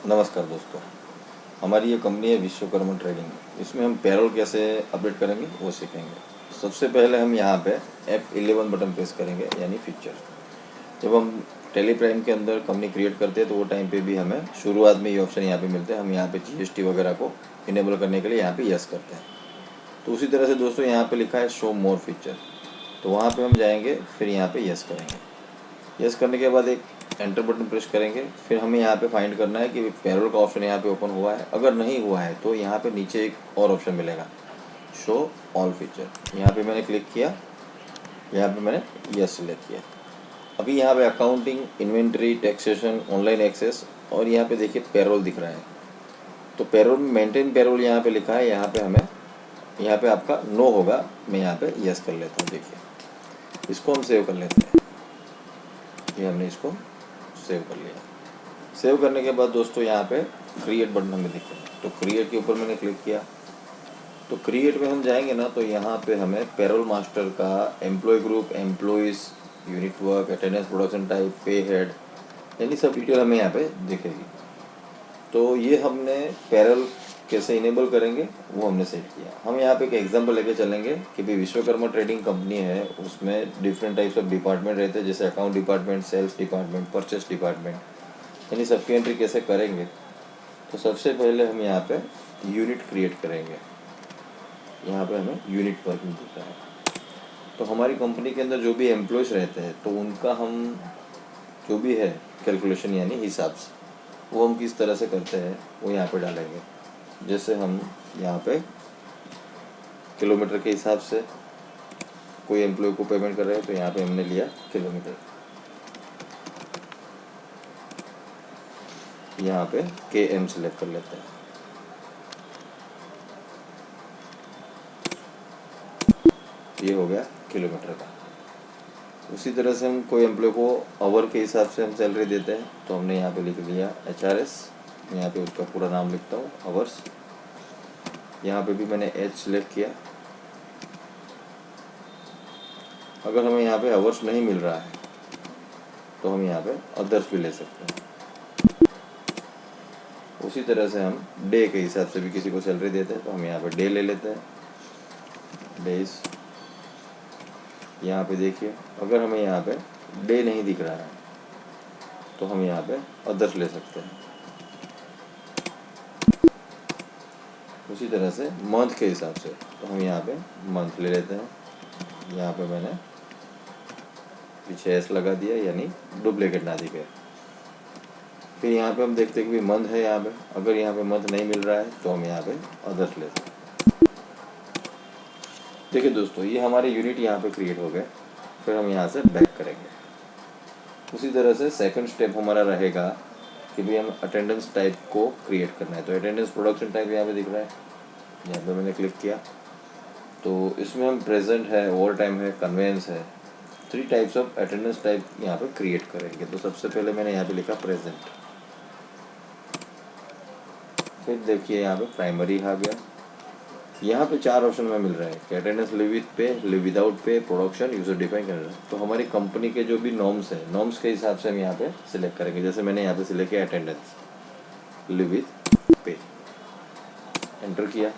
नमस्कार दोस्तों, हमारी ये कंपनी है विश्वकर्मा ट्रेडिंग। इसमें हम पैरोल कैसे अपडेट करेंगे वो सीखेंगे। सबसे पहले हम यहाँ पे F11 बटन प्रेस करेंगे, यानी फीचर। जब हम टेली प्राइम के अंदर कंपनी क्रिएट करते हैं तो वो टाइम पे भी हमें शुरुआत में ये ऑप्शन यहाँ पे मिलते हैं। हम यहाँ पे GST वगैरह को इनेबल करने के लिए यहाँ पे यस करते हैं। तो उसी तरह से दोस्तों यहाँ पे लिखा है शो मोर फीचर, तो वहाँ पे हम जाएंगे, फिर यहाँ पे यस करेंगे। यस करने के बाद एक एंटर बटन प्रेस करेंगे। फिर हमें यहाँ पे फाइंड करना है कि पैरोल का ऑप्शन यहाँ पे ओपन हुआ है। अगर नहीं हुआ है तो यहाँ पे नीचे एक और ऑप्शन मिलेगा, शो ऑल फीचर। यहाँ पे मैंने क्लिक किया, यहाँ पे मैंने यस सिलेक्ट किया। अभी यहाँ पे accounting, inventory, taxation, online access और यहाँ पे देखिए पैरोल दिख रहा है। तो पैरोल में मेंटेन पैरोल यहाँ पे लिखा है, यहाँ पे हमें, यहाँ पे आपका नो होगा। मैं यहाँ पे यस कर लेता हूँ। देखिए, इसको हम सेव कर लेते हैं। ये हमने इसको सेव कर लिया। सेव करने के बाद दोस्तों यहाँ पे क्रिएट बटन हमें दिख रहा है, तो क्रिएट के ऊपर मैंने क्लिक किया। तो क्रिएट में हम जाएंगे ना, तो यहाँ पे हमें पैरोल मास्टर का employee group, employees, unit work, attendance, production type, pay head, यानी सब डिटेल हमें यहाँ पे दिखेगी। तो ये हमने पैरोल कैसे इनेबल करेंगे वो हमने सेट किया। हम यहाँ पे एक एग्जांपल लेके चलेंगे कि भाई विश्वकर्मा ट्रेडिंग कंपनी है, उसमें डिफरेंट टाइप्स ऑफ डिपार्टमेंट रहते हैं, जैसे account department, sales department, purchase department, यानी सबकी एंट्री कैसे करेंगे। तो सबसे पहले हम यहाँ पे यूनिट क्रिएट करेंगे। यहाँ पे हमें यूनिट वर्क दिख रहा है। तो हमारी कंपनी के अंदर जो भी एम्प्लॉयज़ रहते हैं तो उनका हम जो भी है कैलकुलेशन यानी हिसाब से, वो हम किस तरह से करते हैं वो यहाँ पे डालेंगे। जैसे हम यहाँ पे किलोमीटर के हिसाब से कोई एम्प्लॉय को पेमेंट कर रहे हैं, तो यहाँ पे हमने लिया किलोमीटर। यहाँ पे KM सेलेक्ट कर लेते हैं। ये हो गया किलोमीटर का। उसी तरह से हम कोई एम्प्लॉय को आवर के हिसाब से हम सैलरी देते हैं, तो हमने यहाँ पे लिख लिया HRS। यहाँ पे उसका पूरा नाम लिखता हूँ, आवर्स। यहाँ पे भी मैंने H सेलेक्ट किया। अगर हमें यहाँ पे आवर्स नहीं मिल रहा है तो हम यहाँ पे अदर्स भी ले सकते हैं। उसी तरह से हम डे के हिसाब से भी किसी को सैलरी देते हैं, तो हम यहाँ पे डे ले लेते हैं, डेज। यहाँ पे देखिए, अगर हमें यहाँ पे डे नहीं दिख रहा है तो हम यहाँ पे अदर्स ले सकते हैं। उसी तरह से मंथ के हिसाब से, तो हम यहाँ पे मंथ ले लेते हैं। यहाँ पे मैंने पीछे एस लगा दिया, यानी डुप्लीकेट ना दिखे। फिर यहाँ पे हम देखते हैं कि मंथ है यहाँ पे। अगर यहाँ पे मंथ नहीं मिल रहा है तो हम यहाँ पे अदर्स ले सकते हैं। देखिए दोस्तों, ये हमारे यूनिट यहाँ पे क्रिएट हो गए। फिर हम यहाँ से बैक करेंगे। उसी तरह से सेकंड स्टेप हमारा रहेगा कि भाई हम अटेंडेंस टाइप को क्रिएट करना है। तो अटेंडेंस प्रोडक्शन टाइप यहाँ पे दिख रहा है, यहाँ पे मैंने क्लिक किया। तो इसमें हम प्रेजेंट है, ओवर टाइम है, कन्वेंस है, 3 टाइप्स ऑफ अटेंडेंस टाइप यहाँ पे क्रिएट करेंगे। तो सबसे पहले मैंने यहाँ पे लिखा प्रेजेंट। फिर देखिए यहाँ पे प्राइमरी आ गया। यहाँ पे 4 ऑप्शन में मिल रहा है कि अटेंडेंस, लिव विथ पे, live without pay, production, user define करना। तो हमारी कंपनी के जो भी नॉर्म्स है, नॉर्म्स के हिसाब से हम यहाँ पे सिलेक्ट करेंगे। जैसे मैंने यहाँ पे सिलेक्ट किया अटेंडेंस, लिव विथ पे, एंटर किया।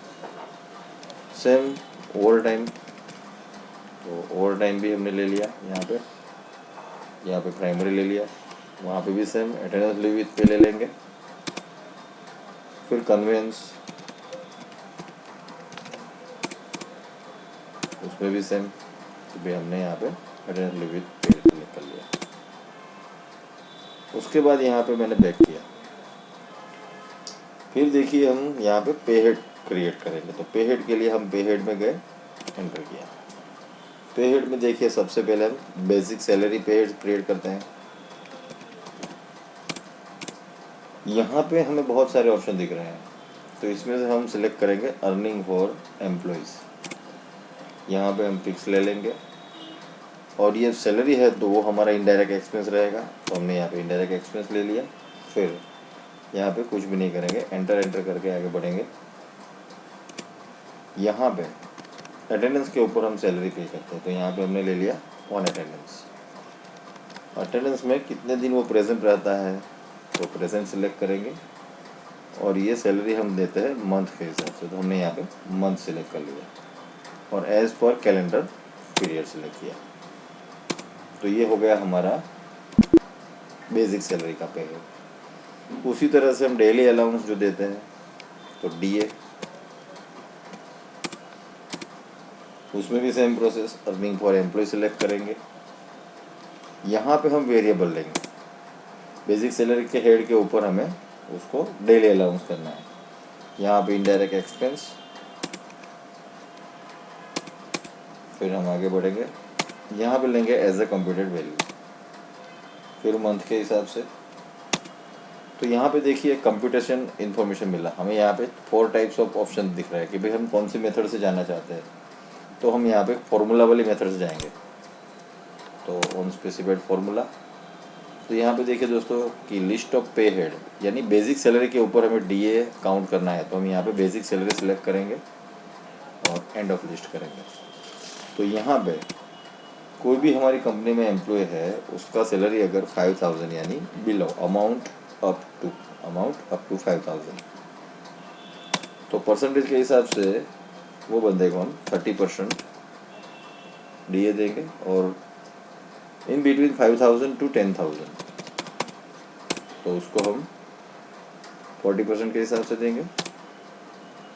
सेम ओवर टाइम, तो ओवर टाइम भी हमने ले लिया। यहाँ पे प्राइमरी ले लिया। वहाँ पे भी सेम अटेंडेंस, लिव विथ पे ले लेंगे। फिर कन्वेंस, उसमें भी सेम, तो भी हमने यहाँ पे अटेंडेंस, लिव विथ पे सेलेक्ट कर लिया। उसके बाद यहाँ पे मैंने बैक किया। फिर देखिए हम यहाँ पे पे हेड क्रिएट करेंगे। तो पे हेड के लिए हम पे हेड में गए, एंटर किया। पे हेड में देखिए सबसे पहले हम बेसिक सैलरी पे हेड क्रिएट करते हैं। यहाँ पे हमें बहुत सारे ऑप्शन दिख रहे हैं, तो इसमें से हम सिलेक्ट करेंगे अर्निंग फॉर एम्प्लॉयज़। यहाँ पे हम फिक्स ले लेंगे। और ये सैलरी है तो वो हमारा इनडायरेक्ट एक्सपेंस रहेगा, तो हमने यहाँ पे इनडायरेक्ट एक्सपेंस ले लिया। फिर यहाँ पे कुछ भी नहीं करेंगे, एंटर करके आगे बढ़ेंगे। यहाँ पे अटेंडेंस के ऊपर हम सैलरी पे करते हैं, तो यहाँ पे हमने ले लिया ऑन अटेंडेंस। अटेंडेंस में कितने दिन वो प्रेजेंट रहता है, तो प्रेजेंट सिलेक्ट करेंगे। और ये सैलरी हम देते हैं मंथ के हिसाब से, तो हमने यहाँ पे मंथ सिलेक्ट कर लिया और as per calendar period select किया। तो ये हो गया हमारा बेसिक सैलरी का पे है। उसी तरह से हम डेली अलाउंस जो देते हैं तो डीए, उसमें भी same process, earning for employee select करेंगे। यहाँ पे हम वेरिएबल लेंगे, बेसिक सैलरी के हेड के ऊपर हमें उसको डेली अलाउंस करना है। यहाँ पे इनडायरेक्ट एक्सपेंस, फिर हम आगे बढ़ेंगे, यहाँ पे लेंगे एज अ कंप्यूटेड वैल्यू, फिर मंथ के हिसाब से। तो यहाँ पे देखिए कंप्यूटेशन इन्फॉर्मेशन मिला हमें, यहाँ पे 4 टाइप्स ऑफ ऑप्शन दिख रहा है कि भाई हम कौन सी मेथड से जाना चाहते हैं। तो हम यहाँ पे फॉर्मूला वाली मेथड से जाएंगे, तो ऑन स्पेसिफाइड फार्मूला। तो यहाँ पे देखिए दोस्तों कि लिस्ट ऑफ पे हेड, यानी बेसिक सैलरी के ऊपर हमें डीए काउंट करना है, तो हम यहाँ पे बेसिक सैलरी सेलेक्ट करेंगे और एंड ऑफ लिस्ट करेंगे। तो यहाँ पे कोई भी हमारी कंपनी में एम्प्लॉय है, उसका सैलरी अगर 5000 यानी बिलो अमाउंट अप टू 5000, तो परसेंटेज के हिसाब से वो बंदे को हम 30% डीए देंगे और इन बिटवीन 5000 टू 10000 तो उसको हम 40% के हिसाब से देंगे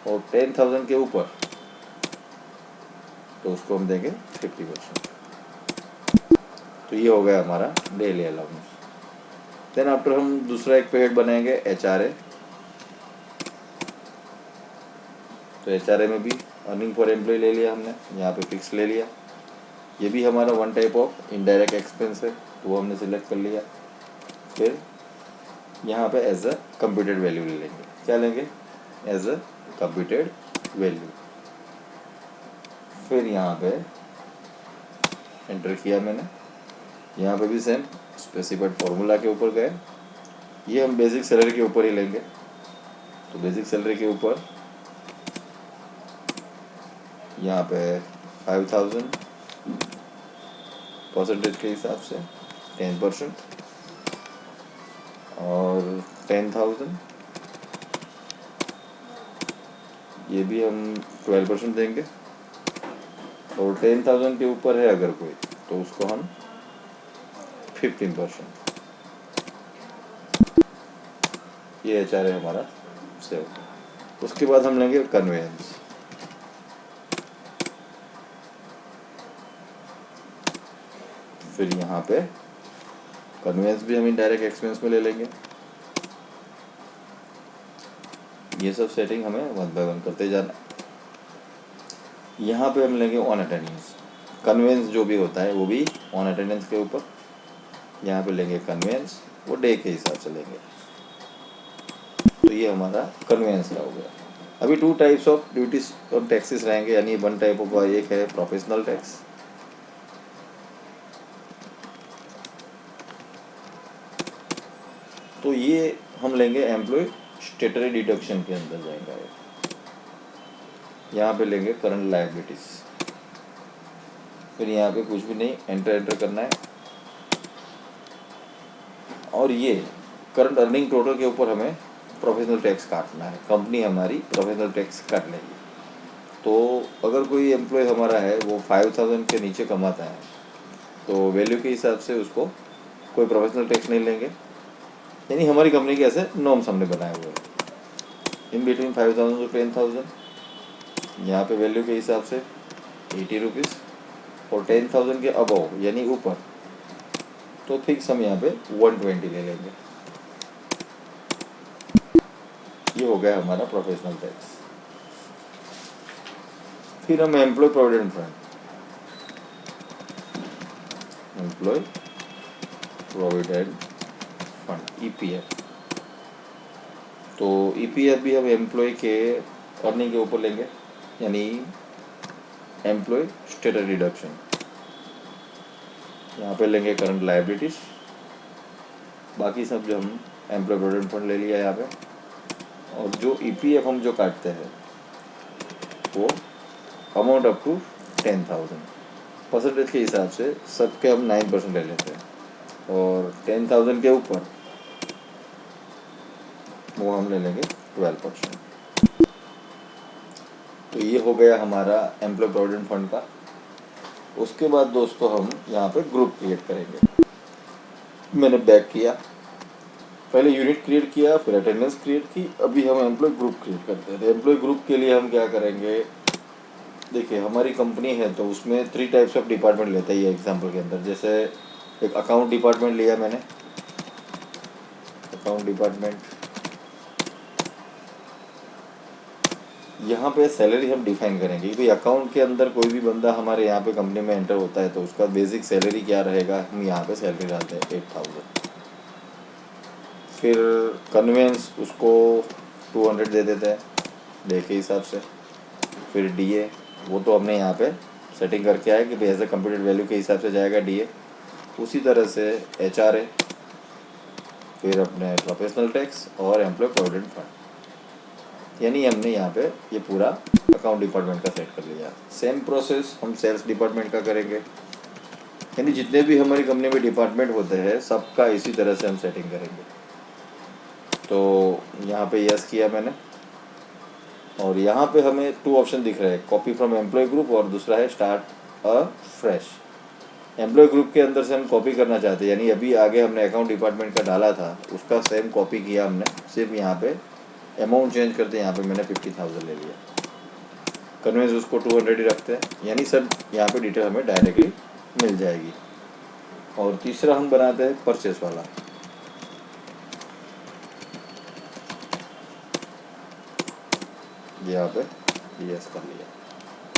और 10000 के ऊपर तो उसको हम देंगे 50%। तो ये हो गया हमारा डेली अलाउंस। देन आफ्टर हम दूसरा एक पेड बनाएंगे एचआरए। तो एचआरए में भी अर्निंग फॉर एम्प्लॉय ले लिया हमने, यहाँ पे फिक्स ले लिया। ये भी हमारा one type of indirect expense है, तो वो हमने सिलेक्ट कर लिया। फिर यहाँ पे एज अ कंप्यूटेड वैल्यू ले लेंगे, क्या लेंगे, एज अ कंप्यूटेड वैल्यू। फिर यहाँ पे एंटर किया मैंने, यहाँ पे भी सेम स्पेसिफाइड फार्मूला के ऊपर गए। ये हम बेसिक सैलरी के ऊपर ही लेंगे, तो बेसिक सैलरी के ऊपर यहाँ पे 5000 परसेंटेज के हिसाब से 10% और 10000 ये भी हम 12% देंगे और 10000 के ऊपर है अगर कोई तो उसको हम 15%। ये एचआरए हमारा सेव। उसके बाद हम लेंगे कन्वेंस। फिर यहाँ पे कन्वेंस भी हम इनडायरेक्ट एक्सपेंस में ले लेंगे। ये सब सेटिंग हमें वन बाय वन करते जाना। यहाँ पे हम लेंगे ऑन अटेंडेंस। कन्वेंस जो भी होता है वो भी ऑन अटेंडेंस के ऊपर। यहाँ पे लेंगे कन्वेंस, वो डे के हिसाब से लेंगे। तो ये हमारा कन्वेंस का हो गया। अभी 2 टाइप्स ऑफ ड्यूटीज और टैक्सेस रहेंगे, यानी वन टाइप ऑफ एक है प्रोफेशनल टैक्स। तो ये हम लेंगे एम्प्लॉय स्टेटरी डिडक्शन के अंदर जाएगा। यहाँ पे लेंगे करंट लायबिलिटीज। फिर यहाँ पे कुछ भी नहीं, एंटर करना है और ये करंट अर्निंग टोटल के ऊपर हमें प्रोफेशनल टैक्स काटना है। कंपनी हमारी प्रोफेशनल टैक्स काट लेगी। तो अगर कोई एम्प्लॉय हमारा है वो 5000 के नीचे कमाता है तो वैल्यू के हिसाब से उसको कोई प्रोफेशनल टैक्स नहीं लेंगे, यानी हमारी कंपनी के ऐसे नॉर्म्स हमने बनाए हुए हैं। इन बिटवीन 5000 टू 10000 यहाँ पे वैल्यू के हिसाब से 80 रुपीज़ और 10000 के अबव यानी ऊपर तो फिक्स हम यहाँ पे 120 ले लेंगे। ये हो गया हमारा प्रोफेशनल टैक्स। फिर हम employee provident fund, employee provident fund EPF. तो ईपीएफ भी हम एम्प्लॉय के अर्निंग के ऊपर लेंगे, यानी एम्प्लॉय स्टेटस डिडक्शन। यहाँ पे लेंगे करंट लायबिलिटीज, बाकी सब जो हम एम्प्लॉय प्रोविडेंट फंड ले लिया यहाँ पे। और जो ईपीएफ हम जो काटते हैं वो अमाउंट अप टू 10000 परसेंटेज के हिसाब से सबके हम 9% ले लेते हैं और 10000 के ऊपर वो हम ले लेंगे 12%। तो ये हो गया हमारा एम्प्लॉय प्रोविडेंट फंड का। उसके बाद दोस्तों हम यहाँ पे ग्रुप क्रिएट करेंगे। मैंने बैक किया, पहले यूनिट क्रिएट किया, फिर अटेंडेंस क्रिएट की, अभी हम एम्प्लॉय ग्रुप क्रिएट करते हैं। एम्प्लॉय ग्रुप के लिए हम क्या करेंगे, देखिए हमारी कंपनी है तो उसमें 3 टाइप्स ऑफ डिपार्टमेंट लेते हैं ये एग्जाम्पल के अंदर। जैसे एक अकाउंट डिपार्टमेंट लिया मैंने, अकाउंट डिपार्टमेंट, यहाँ पे सैलरी हम डिफाइन करेंगे कि भाई अकाउंट के अंदर कोई भी बंदा हमारे यहाँ पे कंपनी में एंटर होता है तो उसका बेसिक सैलरी क्या रहेगा, हम यहाँ पे सैलरी डालते हैं 8,000। फिर कन्वेंस उसको 200 दे देते हैं डे के हिसाब से। फिर डीए वो तो हमने यहाँ पे सेटिंग करके आया कि भाई एज ए कंप्यूटेड वैल्यू के हिसाब से जाएगा डीए। उसी तरह से एचआरए, फिर अपने प्रोफेशनल टैक्स और एम्प्लॉय प्रोविडेंट फंड, यानी हमने यहाँ पे ये पूरा अकाउंट डिपार्टमेंट का सेट कर लिया। सेम प्रोसेस हम सेल्स डिपार्टमेंट का करेंगे, यानी जितने भी हमारी कंपनी में डिपार्टमेंट होते हैं सबका इसी तरह से हम सेटिंग करेंगे। तो यहाँ पे यस किया मैंने, और यहाँ पे हमें 2 ऑप्शन दिख रहे हैं, कॉपी फ्रॉम एम्प्लॉय ग्रुप और दूसरा है start a fresh. Employee group के अंदर से हम कॉपी करना चाहते हैं, यानी अभी आगे हमने अकाउंट डिपार्टमेंट का डाला था उसका सेम कॉपी किया हमने, सिर्फ यहाँ पे अमाउंट चेंज करते हैं, यहाँ पे मैंने 50,000 ले लिया। कन्वेंस उसको 200 ही रखते हैं, यानी सब यहाँ पे डिटेल हमें डायरेक्टली मिल जाएगी। और तीसरा हम बनाते हैं परचेस वाला। यहाँ पे यस कर लिया,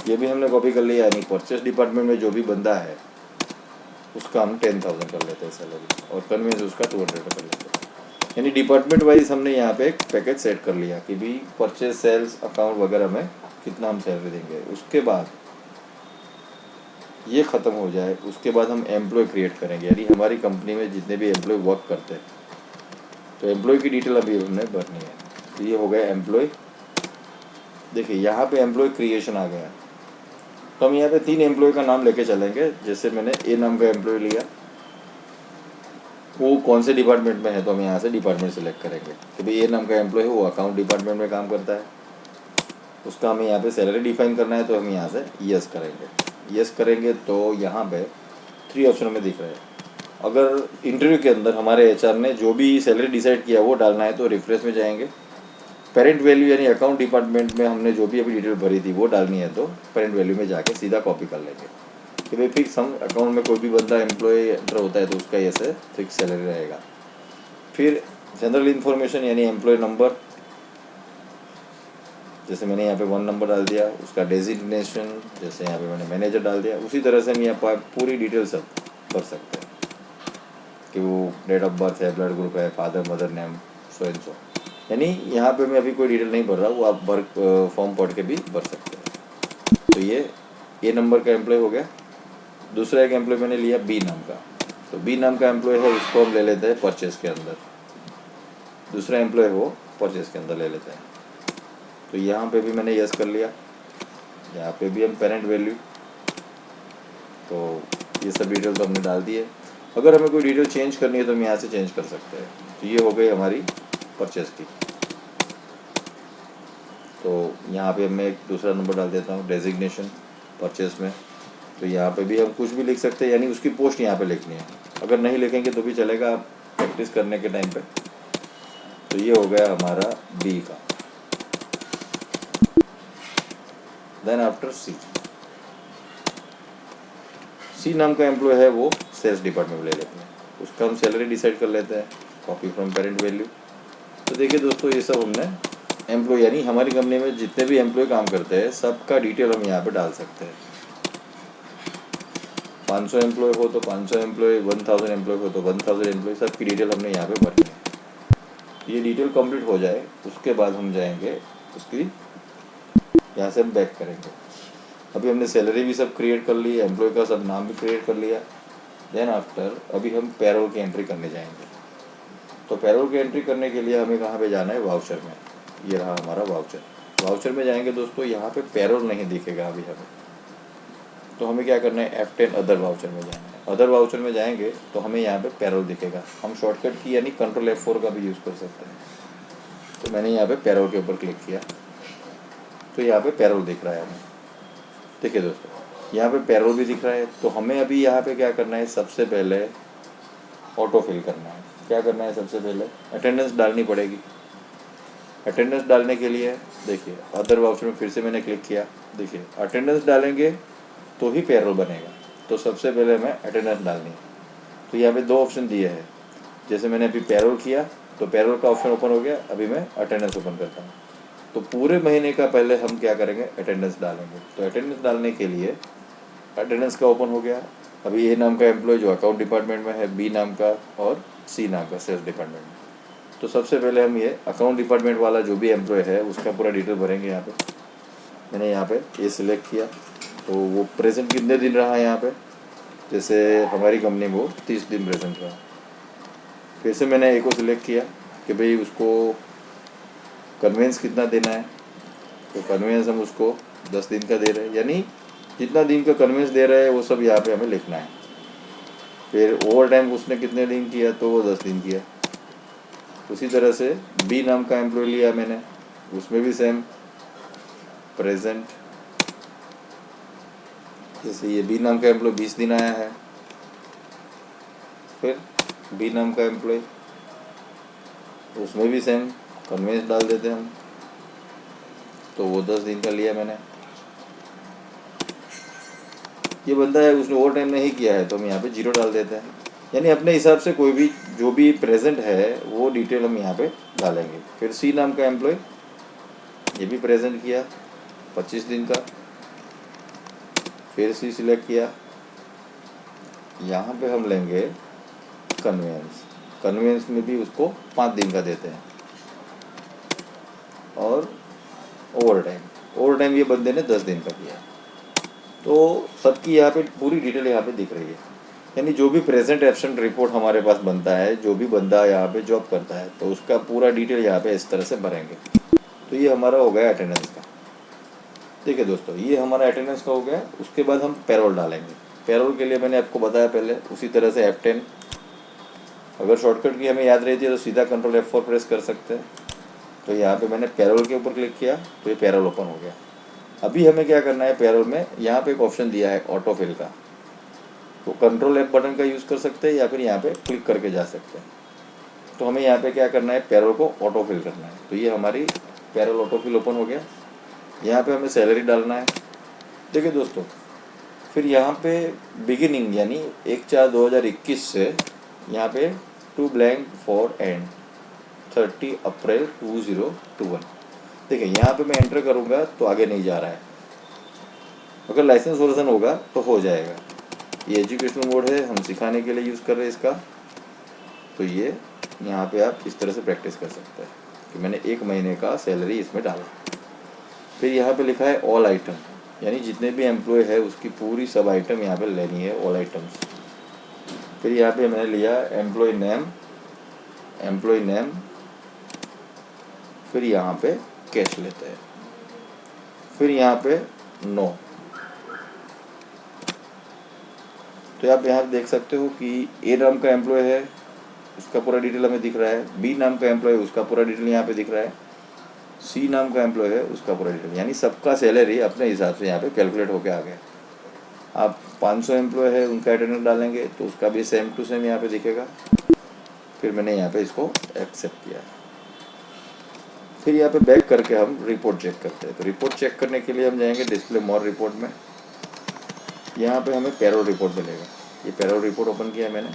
ये भी हमने कॉपी कर लिया, यानी परचेस डिपार्टमेंट में जो भी बंदा है उसका हम 10,000 कर लेते हैं सैलरी, और कन्वेंस उसका 200 कर लेते हैं। यानी डिपार्टमेंट वाइज हमने यहाँ पे एक पैकेज सेट कर लिया कि भी परचेज, सेल्स, अकाउंट वगैरह में कितना हम सैलरी देंगे। उसके बाद ये ख़त्म हो जाए, उसके बाद हम एम्प्लॉय क्रिएट करेंगे, यानी हमारी कंपनी में जितने भी एम्प्लॉय वर्क करते हैं तो एम्प्लॉय की डिटेल अभी हमने भरनी है। तो ये हो गया एम्प्लॉय। देखिए यहाँ पे एम्प्लॉय क्रिएशन आ गया, तो हम यहाँ पे 3 एम्प्लॉय का नाम लेके चलेंगे। जैसे मैंने ए नाम का एम्प्लॉय लिया, वो कौन से डिपार्टमेंट में है तो हम यहाँ से डिपार्टमेंट सेलेक्ट करेंगे कि भाई ए नाम का एम्प्लॉय है वो अकाउंट डिपार्टमेंट में काम करता है, उसका हमें यहाँ पे सैलरी डिफाइन करना है, तो हम यहाँ से यस करेंगे। यस करेंगे तो यहाँ पे 3 ऑप्शन में दिख रहे हैं। अगर इंटरव्यू के अंदर हमारे एचआर ने जो भी सैलरी डिसाइड किया वो डालना है तो रिफ्रेश में जाएंगे। पेरेंट वैल्यू यानी अकाउंट डिपार्टमेंट में हमने जो भी अभी डिटेल भरी थी वो डालनी है तो पेरेंट वैल्यू में जाके सीधा कॉपी कर लेंगे कि भाई फिक्स, हम अकाउंट में कोई भी बंदा एम्प्लॉय एंटर होता है तो उसका ऐसे फिक्स सैलरी रहेगा। फिर जनरल इन्फॉर्मेशन यानी एम्प्लॉय नंबर, जैसे मैंने यहाँ पे 1 नंबर डाल दिया, उसका डेजिग्नेशन जैसे यहाँ पे मैंने मैनेजर डाल दिया, उसी तरह से हम यहाँ पर पूरी डिटेल सब भर सकते हैं कि वो डेट ऑफ बर्थ है, ब्लड ग्रुप है, father mother name, so and so. यानी यहाँ पे मैं अभी कोई डिटेल नहीं भर रहा, वो आप फॉर्म पढ़ के भी भर सकते हैं। तो ये ए नंबर का एम्प्लॉय हो गया। दूसरा एक एम्प्लॉय मैंने लिया बी नाम का, तो बी नाम का एम्प्लॉय है उसको हम ले लेते हैं परचेस के अंदर, दूसरा एम्प्लॉय हो परचेस के अंदर ले लेते हैं। तो यहाँ पे भी मैंने यस कर लिया, यहाँ पे भी हम पेरेंट वैल्यू, तो ये सब डिटेल तो हमने डाल दी है। अगर हमें कोई डिटेल चेंज करनी है तो हम यहाँ से चेंज कर सकते हैं। तो ये हो गई हमारी परचेस की। तो यहाँ पे मैं एक दूसरा नंबर डाल देता हूँ, डेजिग्नेशन परचेस में, तो यहाँ पे भी हम कुछ भी लिख सकते हैं, यानी उसकी पोस्ट यहाँ पे लिखनी है। अगर नहीं लिखेंगे तो भी चलेगा प्रैक्टिस करने के टाइम पे। तो ये हो गया हमारा बी का। देन आफ्टर सी नाम का एम्प्लॉय है वो सेल्स डिपार्टमेंट में ले लेते हैं, उसका हम सैलरी डिसाइड कर लेते हैं, कॉपी फ्रॉम पेरेंट वैल्यू। तो देखिए दोस्तों ये सब हमने एम्प्लॉय, यानी हमारी कंपनी में जितने भी एम्प्लॉय काम करते हैं सबका डिटेल हम यहाँ पे डाल सकते हैं। 500 एम्प्लॉय हो तो 500 एम्प्लॉय, 1000 एम्प्लॉय हो तो 1000 एम्प्लॉय, सबकी डिटेल हमने यहाँ पे भरनी है। ये डिटेल कंप्लीट हो जाए उसके बाद हम जाएंगे उसकी, यहाँ से हम बैक करेंगे। अभी हमने सैलरी भी सब क्रिएट कर ली, एम्प्लॉय का सब नाम भी क्रिएट कर लिया। देन आफ्टर अभी हम पैरोल की एंट्री करने जाएंगे। तो पैरोल की एंट्री करने के लिए हमें कहाँ पे जाना है, वाउचर में। ये रहा हमारा वाउचर। वाउचर में जाएंगे दोस्तों, यहाँ पे पैरोल नहीं दिखेगा अभी हमें, तो हमें क्या करना है, F10 अदर वाउचर में जाना है। अदर वाउचर में जाएंगे तो हमें यहाँ पे पैरोल दिखेगा। हम शॉर्टकट की यानी कंट्रोल F4 का भी यूज़ कर सकते हैं। तो मैंने यहाँ पे पैरोल के ऊपर क्लिक किया तो यहाँ पे पैरोल दिख रहा है हमें। देखिए दोस्तों, यहाँ पे पैरोल भी दिख रहा है। तो हमें अभी यहाँ पे क्या करना है, सबसे पहले ऑटो फिल करना है। क्या करना है, सबसे पहले अटेंडेंस डालनी पड़ेगी। अटेंडेंस डालने के लिए देखिए अदर ऑप्शन में फिर से मैंने क्लिक किया। देखिए अटेंडेंस डालेंगे तो ही पैरोल बनेगा। तो सबसे पहले हमें अटेंडेंस डालनी है। तो यहाँ पे 2 ऑप्शन दिए हैं। जैसे मैंने अभी पैरोल किया तो पैरोल का ऑप्शन ओपन हो गया। अभी मैं अटेंडेंस ओपन करता हूँ। तो पूरे महीने का पहले हम क्या करेंगे, अटेंडेंस डालेंगे। तो अटेंडेंस डालने के लिए अटेंडेंस का ओपन हो गया। अभी ए नाम का एम्प्लॉय जो अकाउंट डिपार्टमेंट में है, बी नाम का और सी नाम का सेल्स डिपार्टमेंट में। तो सबसे पहले हम ये अकाउंट डिपार्टमेंट वाला जो भी एम्प्लॉय है उसका पूरा डिटेल भरेंगे। यहाँ पे मैंने यहाँ पे ए सिलेक्ट किया। तो वो प्रेजेंट कितने दिन रहा है यहाँ पे, जैसे हमारी कंपनी में वो 30 दिन प्रेजेंट रहा। फिर से मैंने ए को सिलेक्ट किया कि भाई उसको कन्वेंस कितना देना है। तो कन्वेंस हम उसको 10 दिन का दे रहे हैं, यानी जितना दिन का कन्वेंस दे रहे हैं वो सब यहाँ पे हमें लिखना है। फिर ओवर टाइम उसने कितने दिन किया, तो वो 10 दिन किया। उसी तरह से बी नाम का एम्प्लॉय लिया मैंने, उसमें भी सेम प्रेजेंट। जैसे ये बी नाम का एम्प्लॉय 20 दिन आया है। फिर बी नाम का एम्प्लॉय, उसमें भी सेम कन्वेंस डाल देते हैं हम। तो वो 10 दिन का लिया मैंने। ये बंदा है उसने ओवर टाइम नहीं किया है तो हम यहाँ पे 0 डाल देते हैं। यानी अपने हिसाब से कोई भी जो भी प्रेजेंट है वो डिटेल हम यहाँ पे डालेंगे। फिर सी नाम का एम्प्लॉय, ये भी प्रेजेंट किया 25 दिन का। फिर सी सिलेक्ट किया। यहाँ पे हम लेंगे कन्वेंस। कन्वेंस में भी उसको 5 दिन का देते हैं। और ओवर टाइम ये बंदे ने 10 दिन का किया। तो सबकी यहाँ पे पूरी डिटेल यहाँ पे दिख रही है। यानी जो भी प्रेजेंट एब्सेंट रिपोर्ट हमारे पास बनता है, जो भी बंदा यहाँ पे जॉब करता है, तो उसका पूरा डिटेल यहाँ पे इस तरह से भरेंगे। तो ये हमारा हो गया अटेंडेंस का। देखिए दोस्तों, ये हमारा अटेंडेंस का हो गया। उसके बाद हम पैरोल डालेंगे। पैरोल के लिए मैंने आपको बताया पहले, उसी तरह से F10। अगर शॉर्टकट की हमें याद रहती है तो सीधा कंट्रोल F4 प्रेस कर सकते हैं। तो यहाँ पे मैंने पैरोल के ऊपर क्लिक किया तो ये पैरोल ओपन हो गया। अभी हमें क्या करना है, पैरोल में यहाँ पे एक ऑप्शन दिया है ऑटो फिल का। तो कंट्रोल F बटन का यूज़ कर सकते हैं या फिर यहाँ पे क्लिक करके जा सकते हैं। तो हमें यहाँ पे क्या करना है, पैरोल को ऑटो फिल करना है। तो ये हमारी पैरोल ऑटो फिल ओपन हो गया। यहाँ पे हमें सैलरी डालना है। देखिए दोस्तों, फिर यहाँ पे बिगिनिंग यानी 1/4/2021 से यहाँ पे टू ब्लैंक फॉर एंड 30 अप्रैल 2021। देखिए यहाँ पे मैं एंटर करूँगा तो आगे नहीं जा रहा है। अगर लाइसेंस वर्जन होगा तो हो जाएगा। ये एजुकेशनल मोड है, हम सिखाने के लिए यूज़ कर रहे हैं इसका। तो ये यहाँ पे आप इस तरह से प्रैक्टिस कर सकते हैं कि मैंने 1 महीने का सैलरी इसमें डाला। फिर यहाँ पे लिखा है ऑल आइटम, यानी जितने भी एम्प्लॉय है उसकी पूरी सब आइटम यहाँ पे लेनी है, ऑल आइटम्स। फिर यहाँ पे मैंने लिया एम्प्लॉय नेम। फिर यहाँ पे कैश लेते हैं। फिर यहाँ पे नो। तो आप यहाँ देख सकते हो कि ए नाम का एम्प्लॉय है, उसका पूरा डिटेल हमें दिख रहा है। बी नाम का एम्प्लॉय है, उसका पूरा डिटेल यहाँ पे दिख रहा है। सी नाम का एम्प्लॉय है, उसका पूरा डिटेल, यानी सबका सैलरी अपने हिसाब से यहाँ पे कैलकुलेट होके आ गया। आप 500 एम्प्लॉय है, उनका अटेंडेंस डालेंगे तो उसका भी सेम टू सेम यहाँ पे दिखेगा। फिर मैंने यहाँ पे इसको एक्सेप्ट किया। फिर यहाँ पे बैक करके हम रिपोर्ट चेक करते हैं। तो रिपोर्ट चेक करने के लिए हम जाएंगे डिस्प्ले मोर रिपोर्ट में। यहाँ पे हमें पैरोल रिपोर्ट मिलेगा। ये पैरोल रिपोर्ट ओपन किया मैंने।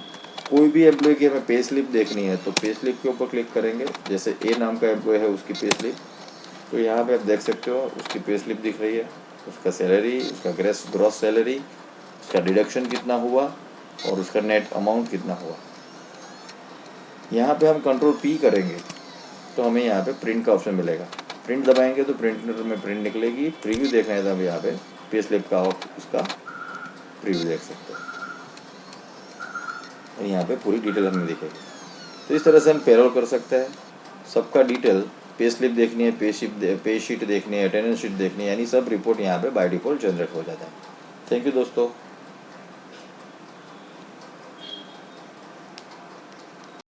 कोई भी एम्प्लॉय की हमें पे स्लिप देखनी है तो पे स्लिप के ऊपर क्लिक करेंगे। जैसे ए नाम का एम्प्लॉय है, उसकी पे स्लिप, तो यहाँ पे आप देख सकते हो उसकी पे स्लिप दिख रही है, उसका सैलरी, उसका ग्रॉस सैलरी, उसका डिडक्शन कितना हुआ और उसका नेट अमाउंट कितना हुआ। यहाँ पे हम कंट्रोल P करेंगे तो हमें यहाँ पे प्रिंट का ऑप्शन मिलेगा। प्रिंट दबाएंगे तो प्रिंटर में प्रिंट निकलेगी। प्रीव्यू देखना है तो हम यहाँ पे पे स्लिप का उसका प्रीव्यू देख सकते हैं। और यहाँ पे पूरी डिटेल हमें दिखेगी। तो इस तरह से हम पेरोल कर सकते हैं। सबका डिटेल, पे स्लिप देखनी है, पे शीट देखनी है, अटेंडेंस शीट देखनी है, यानी सब रिपोर्ट यहाँ पे बाय डिफ़ॉल्ट जनरेट हो जाता है। थैंक यू दोस्तों।